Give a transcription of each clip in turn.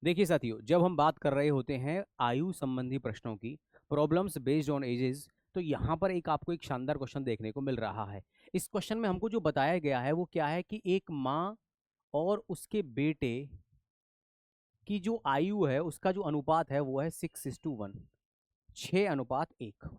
देखिए साथियों, जब हम बात कर रहे होते हैं आयु संबंधी प्रश्नों की, प्रॉब्लम्स बेस्ड ऑन एजेस, तो यहाँ पर आपको एक शानदार क्वेश्चन देखने को मिल रहा है। इस क्वेश्चन में हमको जो बताया गया है वो क्या है कि एक माँ और उसके बेटे की जो आयु है उसका जो अनुपात है वो है 6:1, 6:1।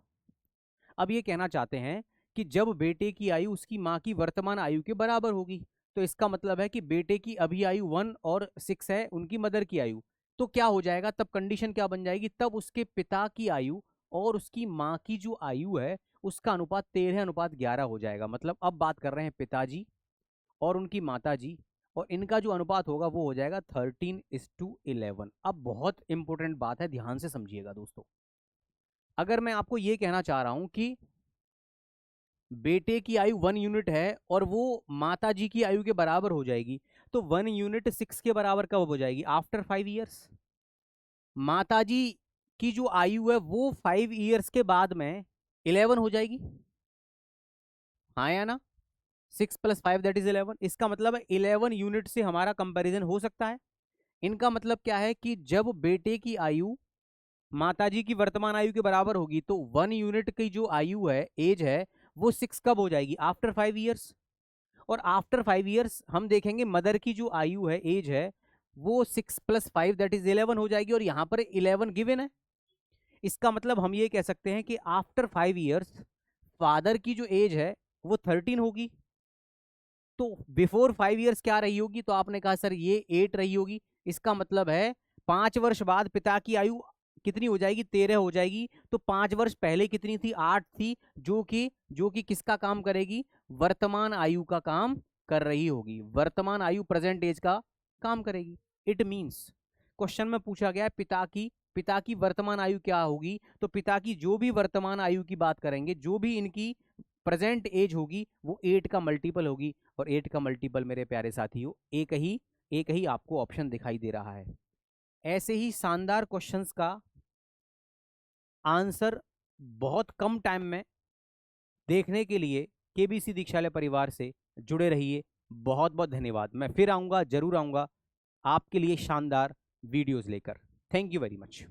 अब ये कहना चाहते हैं कि जब बेटे की आयु उसकी माँ की वर्तमान आयु के बराबर होगी, तो इसका मतलब है कि बेटे की अभी आयु 1 और 6 है, उनकी मदर की आयु। तो क्या हो जाएगा, तब कंडीशन क्या बन जाएगी, तब उसके पिता की आयु और उसकी माँ की जो आयु है उसका अनुपात 13:11 हो जाएगा। मतलब अब बात कर रहे हैं पिताजी और उनकी माताजी, और इनका जो अनुपात होगा वो हो जाएगा 13:11। अब बहुत इंपॉर्टेंट बात है, ध्यान से समझिएगा दोस्तों। अगर मैं आपको ये कहना चाह रहा हूं कि बेटे की आयु 1 यूनिट है और वो माता जी की आयु के बराबर हो जाएगी, तो 1 यूनिट 6 के बराबर कब हो जाएगी, आफ्टर 5 ईयर्स। माता जी की जो आयु है वो 5 ईयर्स के बाद में 11 हो जाएगी, हाँ या ना। 6 + 5 दैट इज 11। इसका मतलब है 11 यूनिट से हमारा कंपैरिजन हो सकता है। इनका मतलब क्या है कि जब बेटे की आयु माताजी की वर्तमान आयु के बराबर होगी, तो 1 यूनिट की जो आयु है, एज है, वो 6 कब हो जाएगी, आफ्टर 5 ईयर्स। और आफ्टर 5 ईयर्स हम देखेंगे मदर की जो आयु है, एज है, वो 6 + 5 दैट इज 11 हो जाएगी, और यहां पर 11 गिवन है। इसका मतलब हम ये कह सकते हैं कि आफ्टर 5 ईयर्स फादर की जो एज है वो 13 होगी। तो बिफोर 5 ईयर्स क्या रही होगी, तो आपने कहा सर ये 8 रही होगी। इसका मतलब है 5 वर्ष बाद पिता की आयु कितनी हो जाएगी, 13 हो जाएगी। तो 5 वर्ष पहले कितनी थी, 8 थी, जो कि किसका काम करेगी, वर्तमान आयु का काम कर रही होगी, वर्तमान आयु प्रेजेंट एज का काम करेगी। इट मीन्स क्वेश्चन में पूछा गया है पिता की वर्तमान आयु क्या होगी, तो पिता की जो भी वर्तमान आयु की बात करेंगे, जो भी इनकी प्रेजेंट एज होगी वो 8 का मल्टीपल होगी। और 8 का मल्टीपल मेरे प्यारे साथियों एक ही आपको ऑप्शन दिखाई दे रहा है। ऐसे ही शानदार क्वेश्चंस का आंसर बहुत कम टाइम में देखने के लिए केबीसी दीक्षालय परिवार से जुड़े रहिए। बहुत बहुत धन्यवाद। मैं फिर आऊंगा, जरूर आऊंगा आपके लिए शानदार वीडियोस लेकर। Thank you very much.